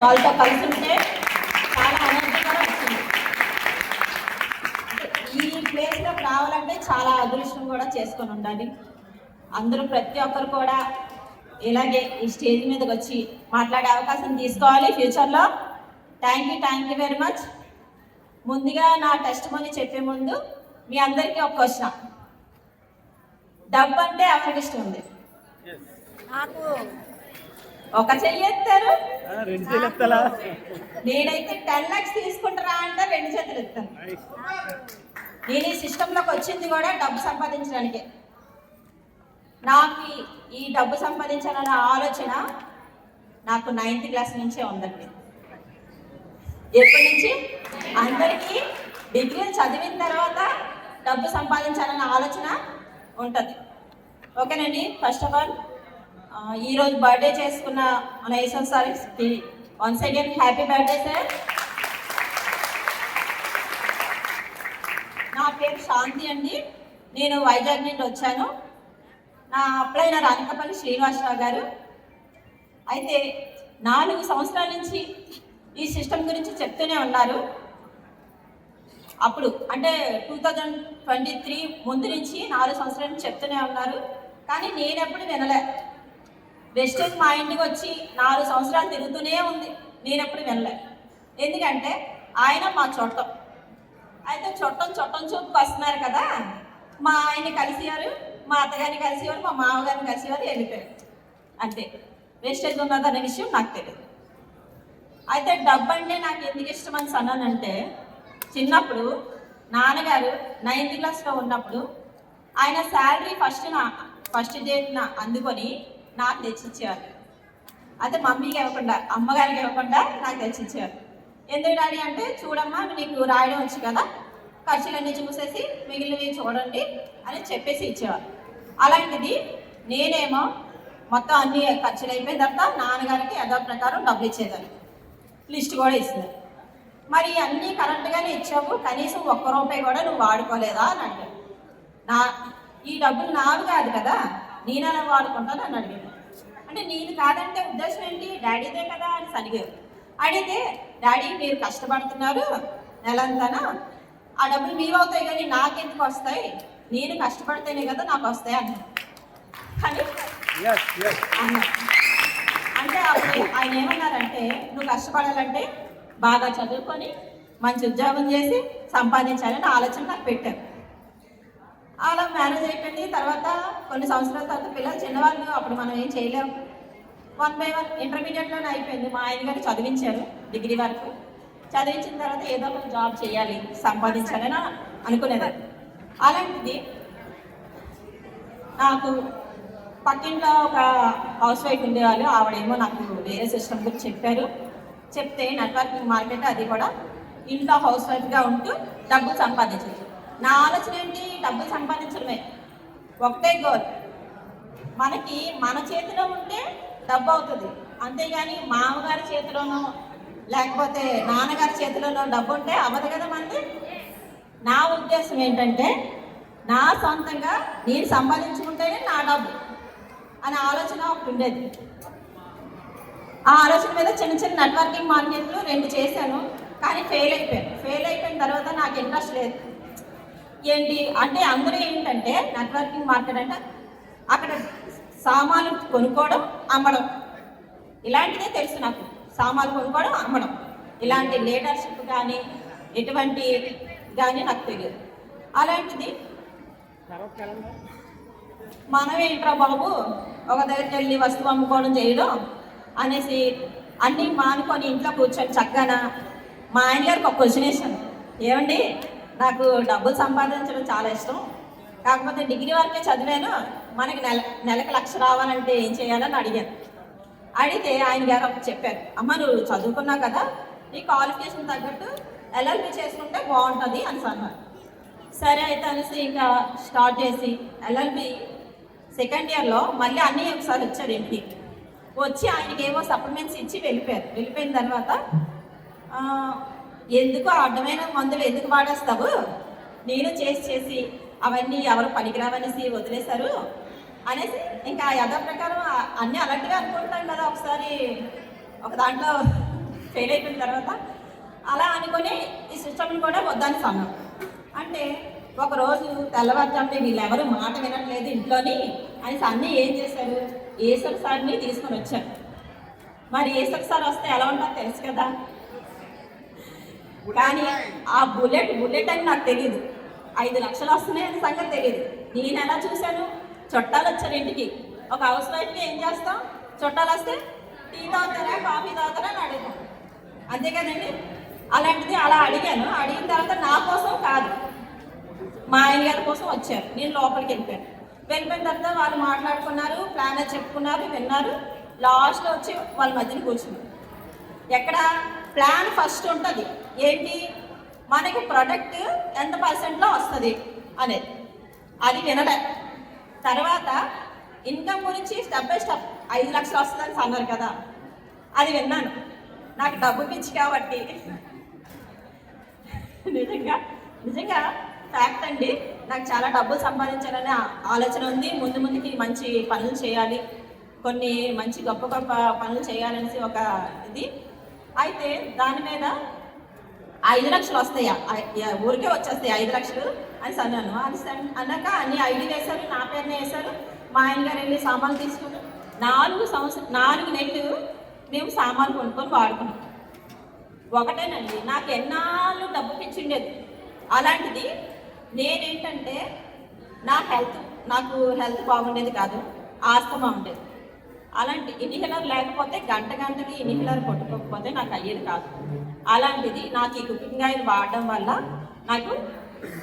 వాళ్ళతో కలిసి ఉంటే చాలా ఎనర్జీ కూడా వచ్చింది. ఈ ప్లేస్లోకి రావాలంటే చాలా అదృష్టం కూడా చేసుకొని ఉండాలి. అందరూ ప్రతి ఒక్కరు కూడా ఇలాగే ఈ స్టేజ్ మీదకి వచ్చి మాట్లాడే అవకాశం తీసుకోవాలి ఫ్యూచర్లో. Thank you very much. ముందుగా నా టెస్ట్ మనీ చెప్పే ముందు మీ అందరికీ ఒక క్వశ్చన్. డబ్బు అంటే ఎవరికి ఇష్టం ఉంది? నాకు ఒక చెయ్యి ఎత్తారు. నేనైతే 10 lakhs తీసుకుంటారా అంటే 2 చేతులు ఎత్తాను. నేను ఈ సిస్టంలోకి వచ్చింది కూడా డబ్బు సంపాదించడానికే. నాకు ఈ డబ్బు సంపాదించాలన్న ఆలోచన నాకు 9th క్లాస్ నుంచే ఉందండి. ఎప్పటి నుంచి? అందరికీ డిగ్రీలు చదివిన తర్వాత డబ్బు సంపాదించాలన్న ఆలోచన ఉంటుంది. ఓకేనండి. ఫస్ట్ ఆఫ్ ఆల్ ఈరోజు బర్త్డే చేసుకున్న మన యశ్వంత్ సార్కి once again happy birthday sir. నా పేరు శాంతి అండి. నేను వైజాగ్ నుండి వచ్చాను. నా అప్లైనర్ అనకపల్లి శ్రీనివాసరావు గారు. అయితే 4 సంవత్సరాల నుంచి ఈ సిస్టమ్ గురించి చెప్తూనే ఉన్నారు. అప్పుడు అంటే 2023 ముందు నుంచి 4 సంవత్సరాల నుంచి చెప్తూనే ఉన్నారు. కానీ నేనెప్పుడు వినలే. వెస్టేజ్ మా ఇంటికి వచ్చి 4 సంవత్సరాలు తిరుగుతూనే ఉంది. నేనెప్పుడు వినలే. ఎందుకంటే ఆయన మా చుట్టం. అయితే చుట్టం చూపుకు వస్తున్నారు కదా. మా ఆయన్ని కలిసేవారు, మా అత్తగారిని కలిసేవారు, మా మామగారిని కలిసేవారు, వెళ్ళిపోయారు. అంతే. వేస్టేజ్ ఉన్నదనే విషయం నాకు తెలియదు. అయితే డబ్బు అంటే నాకు ఎందుకు ఇష్టం అని అన్నానంటే, చిన్నప్పుడు నాన్నగారు 9th క్లాస్లో ఉన్నప్పుడు ఆయన శాలరీ ఫస్ట్ డేట్న అందుకొని నాకు తెచ్చిచ్చేవారు. అదే మమ్మీకి ఇవ్వకుండా, అమ్మగారికి ఇవ్వకుండా నాకు తెచ్చిచ్చేవారు. ఎందుకు డాడీ అంటే, చూడమ్మా నీకు రాయడం వచ్చు కదా, ఖర్చులన్నీ చూసేసి మిగిలినవి చూడండి అని చెప్పేసి ఇచ్చేవారు. అలాంటిది నేనేమో మొత్తం అన్ని ఖర్చులు అయిపోయిన తర్వాత నాన్నగారికి యథా ప్రకారం డబ్బులు ఇచ్చేదాన్ని. లిస్ట్ కూడా ఇస్తుంది. మరి అన్నీ కరెక్ట్గానే ఇచ్చావు, కనీసం 1 రూపాయి కూడా నువ్వు వాడుకోలేదా అని అడిగాను. ఈ డబ్బులు నావి కాదు కదా, నేను అలా వాడుకుంటాను అని అడిగాను. అంటే నేను కాదంటే ఉద్దేశం ఏంటి, డాడీదే కదా అని అడిగారు. అడిగితే డాడీ మీరు కష్టపడుతున్నారు నెలంతానా, ఆ డబ్బులు మీవి అవుతాయి కానీ నాకెందుకు వస్తాయి, నేను కష్టపడితేనే కదా నాకు వస్తాయి అన్నారు. కానీ అంటే అప్పుడు ఆయన ఏమన్నారంటే, నువ్వు కష్టపడాలంటే బాగా చదువుకొని మంచి ఉద్యోగం చేసి సంపాదించాలని ఆలోచన నాకు పెట్టారు. అలా మ్యారేజ్ అయిపోయింది. తర్వాత కొన్ని సంవత్సరాల తర్వాత పిల్లలు చిన్నవాళ్ళు, అప్పుడు మనం ఏం చేయలేము. 1 by 1 ఇంటర్మీడియట్లోనే అయిపోయింది. మా ఆయన గారు చదివించారు డిగ్రీ వరకు. చదివించిన తర్వాత ఏదో ఒక జాబ్ చేయాలి, సంపాదించాలని అనుకునేదాన్ని. అలాంటిది నాకు పక్కింట్లో ఒక హౌస్ వైఫ్ ఉండేవాళ్ళు. ఆవిడేమో నాకు వేరే సిస్టమ్ గురించి చెప్పారు. చెప్తే నెట్వర్కింగ్ మార్కెట్, అది కూడా ఇంట్లో హౌస్ వైఫ్గా ఉంటూ డబ్బులు సంపాదించచ్చు. నా ఆలోచన ఏంటి, డబ్బులు సంపాదించడమే. ఒకటే గోల్, మనకి మన చేతిలో ఉంటే డబ్బు అవుతుంది. అంతేగాని మామగారి చేతిలోనో లేకపోతే నాన్నగారి చేతిలోనో డబ్బు ఉంటే అవ్వదు కదా మనది. నా ఉద్దేశం ఏంటంటే, నా సొంతంగా నేను సంపాదించుకుంటేనే నా డబ్బు అనే ఆలోచన ఒకటి ఉండేది. ఆ ఆలోచన మీద చిన్న నెట్వర్కింగ్ మార్కెట్లు 2 చేశాను. కానీ ఫెయిల్ అయిపోయిన తర్వాత నాకు ఇంట్రెస్ట్ లేదు. ఏంటి అంటే అందరూ ఏంటంటే, నెట్వర్కింగ్ మార్కెట్ అంటే అక్కడ సామాన్లు కొనుక్కోవడం, అమ్మడం, ఇలాంటిదే తెలుసు నాకు. సామాన్లు కొనుక్కోవడం, అమ్మడం, ఇలాంటి లీడర్షిప్ కానీ ఎటువంటి కానీ నాకు తెలియదు. అలాంటిది మనం ఏంట్రా బాబు ఒక దగ్గరికి వెళ్ళి వస్తువు అమ్ముకోవడం చేయడం అనేసి అన్నీ మానుకొని ఇంట్లో కూర్చొని చక్కగా మా ఆయన గారికి ఒక క్వశ్చన్ వేసాను. ఏమండి, నాకు డబ్బులు సంపాదించడం చాలా ఇష్టం, కాకపోతే డిగ్రీ వరకే చదివాను, మనకి నెలకు 1 లక్ష రావాలంటే ఏం చేయాలని అడిగాను. అడిగితే ఆయన గారు చెప్పారు, అమ్మ నువ్వు చదువుకున్నావు కదా, నీ క్వాలిఫికేషన్ తగ్గట్టు LLB చేసుకుంటే బాగుంటుంది అని అన్నారు. సరే అయితే అనేసి ఇంకా స్టార్ట్ చేసి LLB సెకండ్ ఇయర్లో మళ్ళీ అన్నీ ఒకసారి వచ్చారు ఇంటికి. వచ్చి ఆయనకి ఏవో సప్లిమెంట్స్ ఇచ్చి వెళ్ళిపోయారు. వెళ్ళిపోయిన తర్వాత ఎందుకు అడ్డమైన మందులు ఎందుకు వాడేస్తావు, నేను చేసి అవన్నీ ఎవరు పనికిరావనేసి వదిలేశారు అనేసి ఇంకా యథా ప్రకారం అన్నీ అలాంటిగా అనుకుంటాం కదా. ఒకసారి ఒక దాంట్లో ఫెయిల్ అయిపోయిన తర్వాత అలా అనుకొని ఈ సిస్టమ్ని కూడా వద్దని అన్నాం. అంటే ఒకరోజు తెల్లవారుజామున వీళ్ళెవరు మాట వినట్లేదు ఇంట్లోని అని అన్నీ ఏం చేశారు, ఏసర్ సార్ని తీసుకొని వచ్చారు. మరి ఏసర్ సార్ వస్తే ఎలా ఉంటుందో తెలుసు కదా. కానీ ఆ బుల్లెట్ అని నాకు తెలియదు, 5 లక్షలు వస్తున్నాయని సంగతి తెలియదు. నేను ఎలా చూశాను, చుట్టాలు వచ్చారు ఇంటికి. ఒక హౌస్ వైఫ్కి ఏం చేస్తాం, చుట్టాలు వస్తే టీ తాగుతారా కాఫీ తాగుతారా అని అడుగుతాం, అంతే కదండి. అలాంటిది అలా అడిగాను. అడిగిన తర్వాత నా కోసం కాదు, మా ఆయన గారి కోసం వచ్చారు. నేను లోపలికి వెళ్ళిపోయిన తర్వాత వాళ్ళు మాట్లాడుకున్నారు, ప్లాన్ చెప్పుకున్నారు, విన్నారు. లాస్ట్లో వచ్చి వాళ్ళ మధ్యన కూర్చున్నారు. ఎక్కడ ప్లాన్ ఫస్ట్ ఉంటుంది ఏంటి, మనకి ప్రొడక్ట్ ఎంత పర్సెంట్లో వస్తుంది అనేది, అది వినలే. తర్వాత ఇన్కమ్ గురించి స్టెప్ బై స్టెప్ 5 లక్షలు వస్తుందని అన్నారు కదా, అది విన్నాను. నాకు డబ్బు పిచ్చి కాబట్టి నిజంగా ఫ్యాక్ట్ అండి, నాకు చాలా డబ్బులు సంపాదించాలనే ఆలోచన ఉంది. ముందుకి మంచి పనులు చేయాలి, కొన్ని మంచి గొప్ప పనులు చేయాలనేసి ఒక ఇది. అయితే దాని మీద 5 లక్షలు వస్తాయా, ఊరికే వచ్చేస్తాయి 5 లక్షలు అని అన్నాను. అన్నాక అన్ని ఐడి వేశారు, నా పేరునే వేశారు. మా ఆయన గారు వెళ్ళి సామాన్లు తీసుకుని 4 నెలలు మేము సామాన్లు కొనుక్కొని వాడుకున్నాం. ఒకటేనండి, నాకు ఎన్నాళ్ళు డబ్బు పిచ్చిండేది. అలాంటిది నేనేంటంటే నాకు హెల్త్ బాగుండేది కాదు, ఆస్తమా ఉండేది. అలాంటి ఇన్హేలర్ లేకపోతే గంటకి ఇన్హేలర్ కొట్టుకోకపోతే నాకు అయ్యేది కాదు. అలాంటిది నాకు ఈ కుకింగ్ ఆయిల్ వాడడం వల్ల నాకు